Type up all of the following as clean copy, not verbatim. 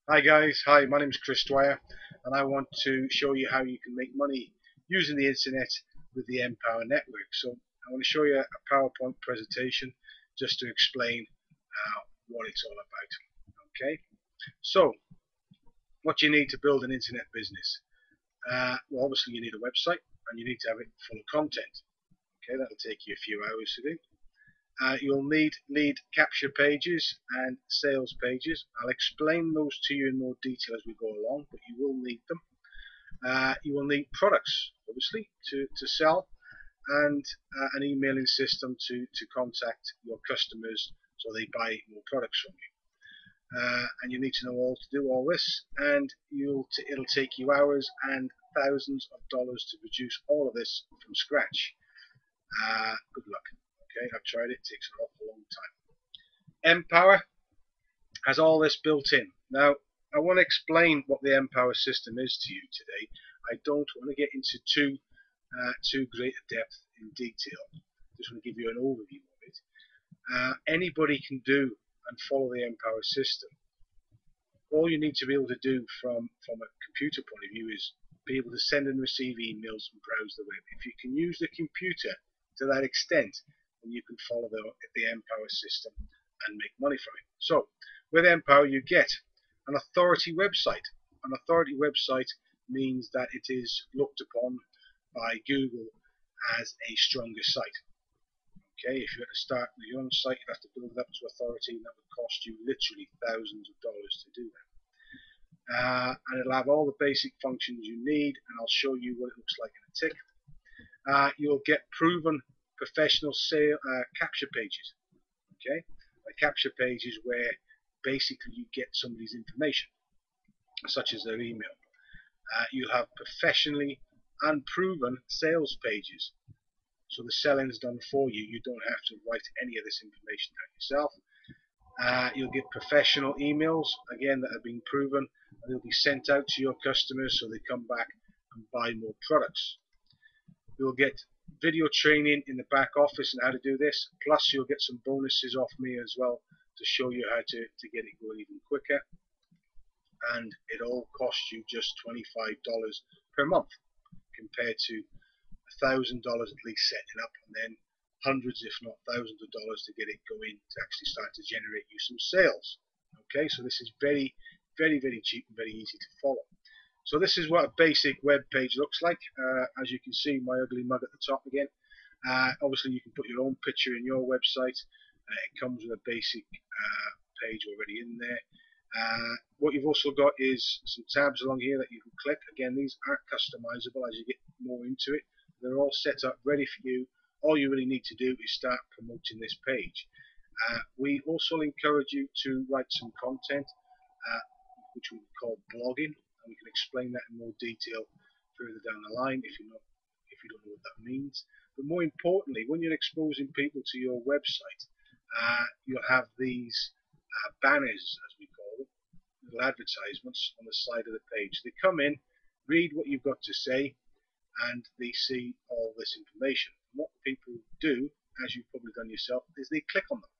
Hi guys, hi, my name is Dwyer and I want to show you how you can make money using the internet with the Empower network. So I want to show you a PowerPoint presentation just to explain what it's all about. Okay, so what you need to build an internet business. Well, obviously you need a website and you need to have it full of content. Okay, that'll take you a few hours to do. You'll need lead capture pages and sales pages. I'll explain those to you in more detail as we go along, but you will need them. You will need products, obviously, to sell, and an emailing system to contact your customers so they buy more products from you. And you need to know all to do all this, and it'll take you hours and thousands of dollars to produce all of this from scratch. Good luck. Okay, I've tried it. It takes an awful long time. Empower has all this built in. Now, I want to explain what the Empower system is to you today. I don't want to get into too great a depth in detail. Just want to give you an overview of it. Anybody can do and follow the Empower system. All you need to be able to do from a computer point of view is be able to send and receive emails and browse the web. If you can use the computer to that extent, then you can follow the Empower system and make money from it. So with Empower you get an authority website. An authority website means that it is looked upon by Google as a stronger site. Okay, if you had to start with your own site, you'd have to build it up to authority, and that would cost you literally thousands of dollars to do that. And it'll have all the basic functions you need, and I'll show you what it looks like in a tick. You'll get proven professional capture pages. Okay, a capture page is where basically you get somebody's information, such as their email. You'll have professionally and proven sales pages, so the selling is done for you. You don't have to write any of this information down yourself. You'll get professional emails, again, that have been proven, and they'll be sent out to your customers so they come back and buy more products. You'll get video training in the back office on how to do this, plus you'll get some bonuses off me as well to show you how to get it going even quicker. And it all costs you just $25 per month compared to $1,000 at least setting up, and then hundreds if not thousands of dollars to get it going to actually start to generate you some sales. Okay, so this is very cheap and very easy to follow. So this is what a basic web page looks like. As you can see, my ugly mug at the top again. Obviously you can put your own picture in your website. It comes with a basic page already in there. What you've also got is some tabs along here that you can click. Again, these aren't customizable as you get more into it. They're all set up ready for you. All you really need to do is start promoting this page. We also encourage you to write some content, which we call blogging, and we can explain that in more detail further down the line if you don't know what that means. But more importantly, when you're exposing people to your website, you'll have these banners, as we call them, little advertisements on the side of the page. They come in, read what you've got to say, and they see all this information. And what people do, as you've probably done yourself, is they click on them.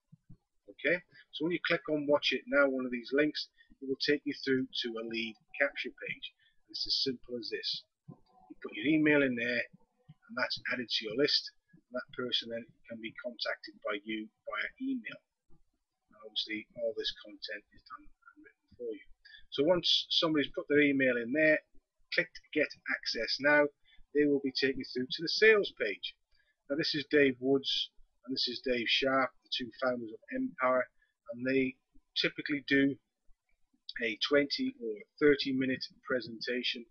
Okay, so when you click on watch it now, one of these links, it will take you through to a lead capture page. It's as simple as this. You put your email in there, and that's added to your list. And that person then can be contacted by you via email. And obviously, all this content is done and written for you. So once somebody's put their email in there, click Get Access Now, they will be taken through to the sales page. Now this is Dave Woods and this is Dave Sharp, the two founders of Empower, and they typically do a 20 or 30-minute presentation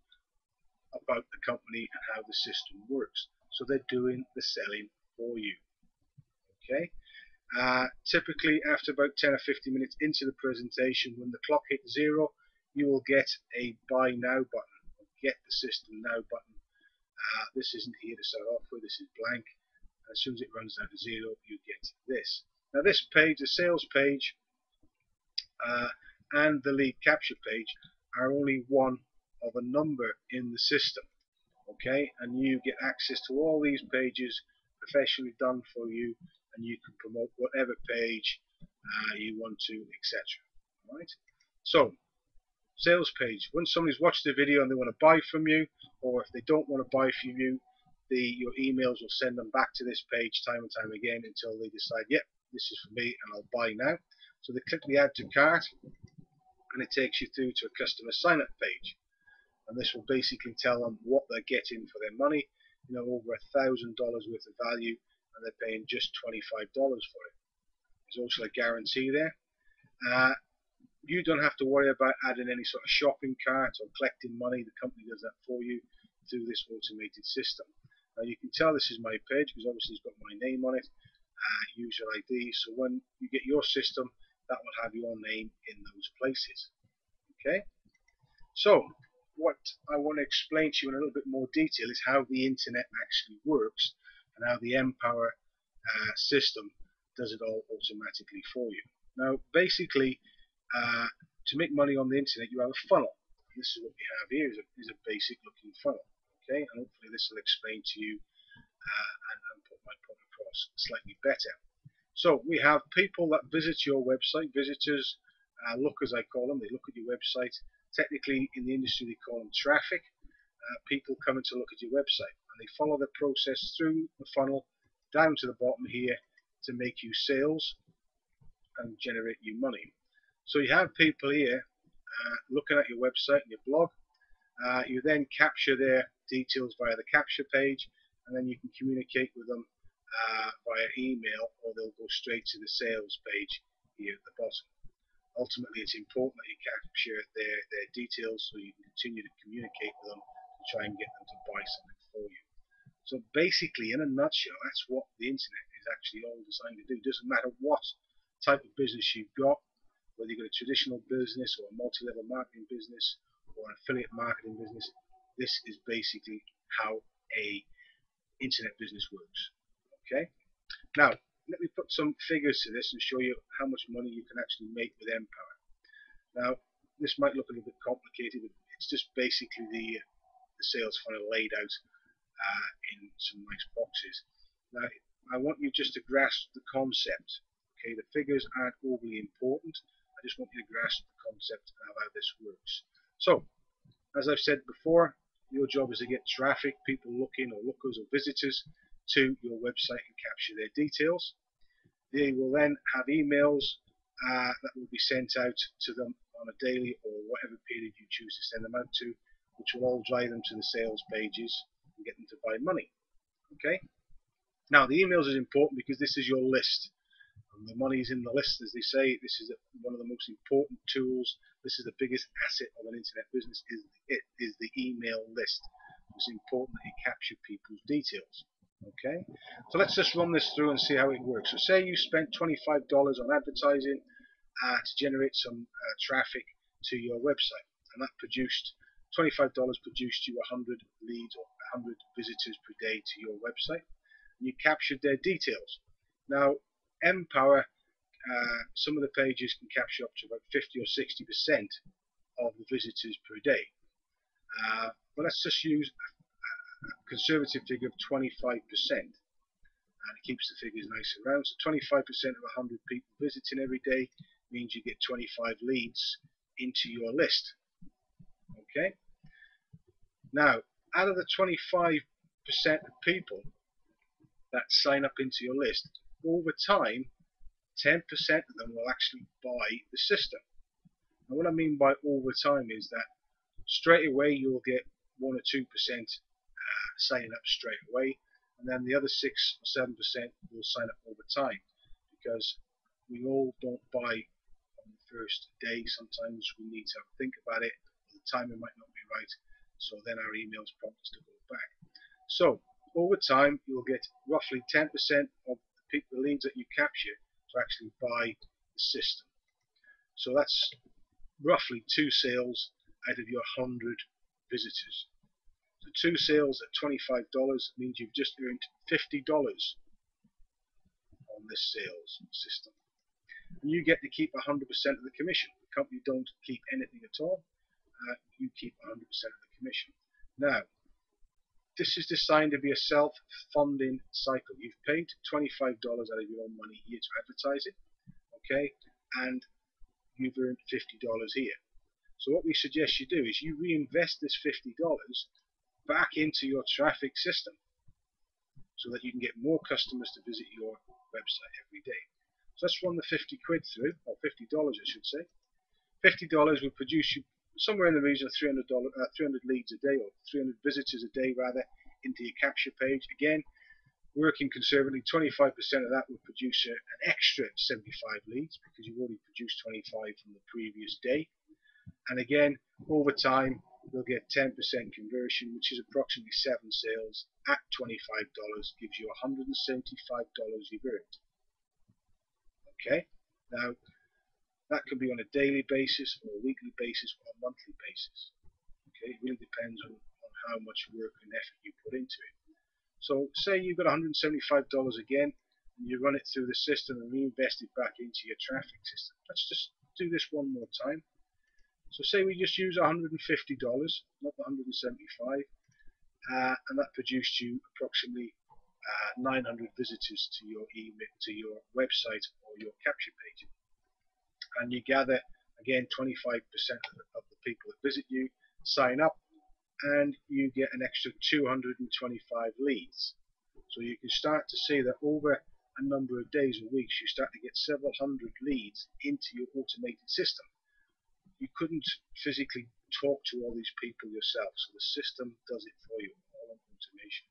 about the company and how the system works. So they're doing the selling for you. Okay. Typically after about 10 or 15 minutes into the presentation, when the clock hits 0, you will get a Buy Now button, or Get the System Now button. This isn't here to start off with, this is blank. As soon as it runs down to 0, you get this. Now this page, the sales page and the lead capture page, are only one of a number in the system. Okay, and you get access to all these pages professionally done for you, and you can promote whatever page you want to, etc. Right? So sales page. Once somebody's watched the video and they want to buy from you, or if they don't want to buy from you, your emails will send them back to this page time and time again until they decide, yep, this is for me and I'll buy now. So they click the add to cart and it takes you through to a customer sign up page, and this will basically tell them what they're getting for their money. You know, over $1,000 worth of value, and they're paying just $25 for it. There's also a guarantee there. You don't have to worry about adding any sort of shopping cart or collecting money. The company does that for you through this automated system. Now you can tell this is my page because obviously it's got my name on it, user ID. So when you get your system, that will have your name in those places. Okay. So what I want to explain to you in a little bit more detail is how the internet actually works and how the Empower system does it all automatically for you. Now basically, to make money on the internet, you have a funnel. This is what we have here, is a basic looking funnel. Okay, and hopefully this will explain to you and put my point across slightly better. So we have people that visit your website, visitors, lookers I call them. They look at your website. Technically in the industry they call them traffic. People coming to look at your website, and they follow the process through the funnel down to the bottom here to make you sales and generate you money. So you have people here looking at your website and your blog. You then capture their details via the capture page, and then you can communicate with them via email, or they'll go straight to the sales page here at the bottom. Ultimately, it's important that you capture their details so you can continue to communicate with them and try and get them to buy something for you. So basically, in a nutshell, that's what the internet is actually all designed to do. It doesn't matter what type of business you've got, whether you've got a traditional business or a multi-level marketing business or an affiliate marketing business. This is basically how a internet business works. Okay. Now let me put some figures to this and show you how much money you can actually make with Empower. Now this might look a little bit complicated, but it's just basically the sales funnel laid out in some nice boxes. Now I want you just to grasp the concept. Okay, the figures aren't overly important. I just want you to grasp the concept of how this works. So as I've said before, your job is to get traffic, people looking or lookers or visitors to your website and capture their details. They will then have emails that will be sent out to them on a daily or whatever period you choose to send them out to, which will all drive them to the sales pages and get them to buy money. Okay. Now the emails is important because this is your list. And the money's in the list, as they say. This is one of the most important tools. This is the biggest asset of an internet business. Is the email list. It's important that you capture people's details. Okay, so let's just run this through and see how it works. So say you spent $25 on advertising to generate some traffic to your website, and that produced $25 produced you 100 leads or 100 visitors per day to your website, and you captured their details. Now Empower, some of the pages can capture up to about 50 or 60% of the visitors per day. But let's just use a conservative figure of 25%, and it keeps the figures nice and round. So 25% of 100 people visiting every day means you get 25 leads into your list. Okay. Now, out of the 25% of people that sign up into your list, over time, 10% of them will actually buy the system. And what I mean by over time is that straight away you'll get 1 or 2% signing up straight away, and then the other 6 or 7% will sign up over time, because we all don't buy on the first day. Sometimes we need to think about it, the timing might not be right, so then our emails prompt us to go back. So over time you'll get roughly 10% of the leads that you capture to actually buy the system. So that's roughly 2 sales out of your 100 visitors. So 2 sales at $25 means you've just earned $50 on this sales system. And you get to keep 100% of the commission. The company don't keep anything at all. You keep 100% of the commission. Now, this is designed to be a self-funding cycle. You've paid $25 out of your own money here to advertise it, okay, and you've earned $50 here. So what we suggest you do is you reinvest this $50 back into your traffic system so that you can get more customers to visit your website every day. So let's run the 50 quid through, or $50 I should say. $50 will produce you somewhere in the region of $300 leads a day, or 300 visitors a day rather, into your capture page. Again, working conservatively, 25% of that will produce an extra 75 leads because you've already produced 25 from the previous day. And again, over time, you'll get 10% conversion, which is approximately 7 sales at $25, gives you $175 you've earned. Okay, now that can be on a daily basis, or a weekly basis, or a monthly basis. Okay, it really depends on how much work and effort you put into it. So say you've got $175 again, and you run it through the system and reinvest it back into your traffic system. Let's just do this one more time. So say we just use $150, not the 175, and that produced you approximately 900 visitors to your email, to your website or your capture page. And you gather again 25% of the people that visit you sign up, and you get an extra 225 leads. So you can start to see that over a number of days or weeks you start to get several hundred leads into your automated system. You couldn't physically talk to all these people yourself, so the system does it for you, all on automation.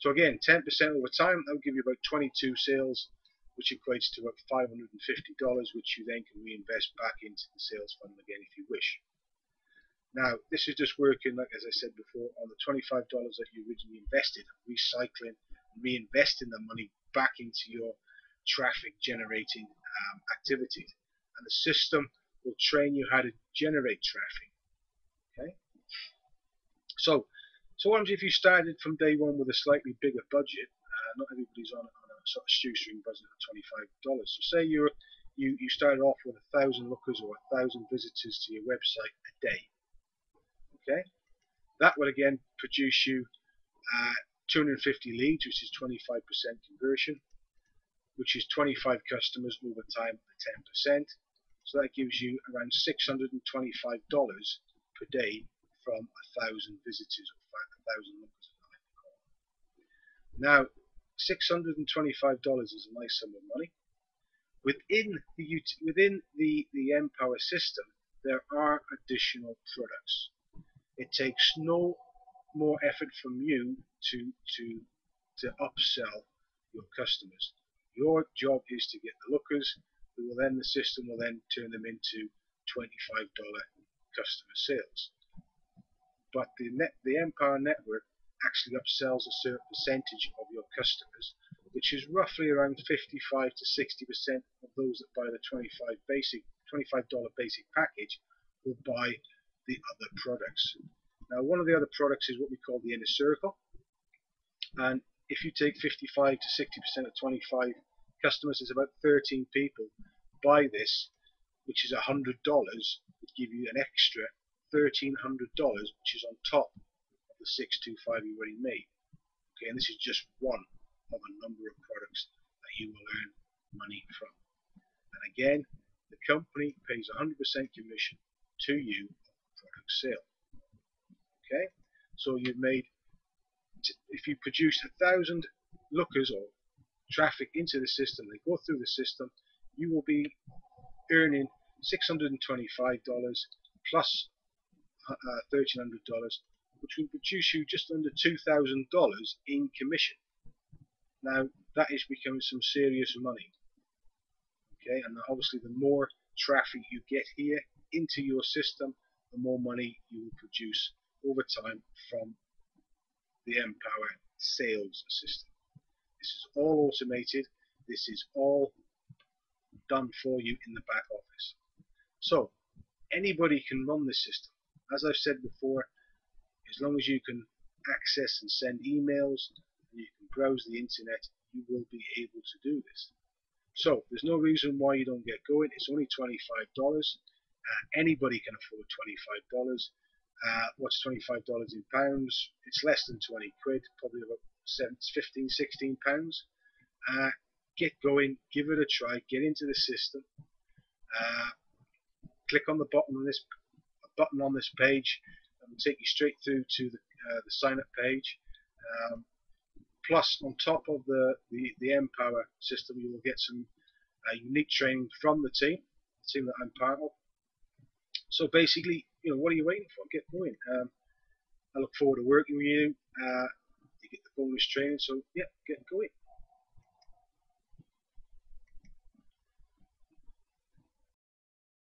So again, 10% over time, that will give you about 22 sales, which equates to about $550, which you then can reinvest back into the sales funnel again if you wish. Now, this is just working, like as I said before, on the $25 that you originally invested, recycling, reinvesting the money back into your traffic generating activities. And the system will train you how to generate traffic. Okay. So what happens if you started from day one with a slightly bigger budget? Not everybody's on a sort of shoestring budget of $25. So say you started off with 1,000 lookers or 1,000 visitors to your website a day. Okay, that will again produce you 250 leads, which is 25% conversion, which is 25 customers over time at 10%. So that gives you around $625 per day from 1,000 visitors or 1,000 lookers. Now, $625 is a nice sum of money. Within the Empower system, there are additional products. It takes no more effort from you to upsell your customers. Your job is to get the lookers, who will then, the system will then turn them into $25 customer sales. But the Empower network actually upsells a certain percentage of your customers, which is roughly around 55 to 60% of those that buy the $25 basic package will buy the other products. Now, one of the other products is what we call the inner circle, and if you take 55 to 60% of 25 customers, it's about 13 people buy this, which is $100, would give you an extra $1,300, which is on top of the 625 you already made. Okay, and this is just one of a number of products that you will earn money from. And again, the company pays 100% commission to you on the product sale. Okay, so you've made, if you produce 1,000 lookers or traffic into the system, they go through the system, you will be earning $625 plus $1,300, which will produce you just under $2,000 in commission. Now that is becoming some serious money. Okay, and obviously the more traffic you get here into your system, the more money you will produce over time from the Empower sales system. This is all automated. This is all done for you in the back office. So anybody can run this system. As I've said before, as long as you can access and send emails and you can browse the internet, you will be able to do this. So there's no reason why you don't get going. It's only $25. Anybody can afford $25. What's $25 in pounds? It's less than 20 quid, probably about 15, 16 pounds. Get going, give it a try, get into the system. Click on the bottom of on this page, and will take you straight through to the sign up page. Plus, on top of the Empower system, you will get some unique training from the team that I'm part of. So basically, what are you waiting for? Get going. I look forward to working with you. You get the bonus training, so yeah, get going.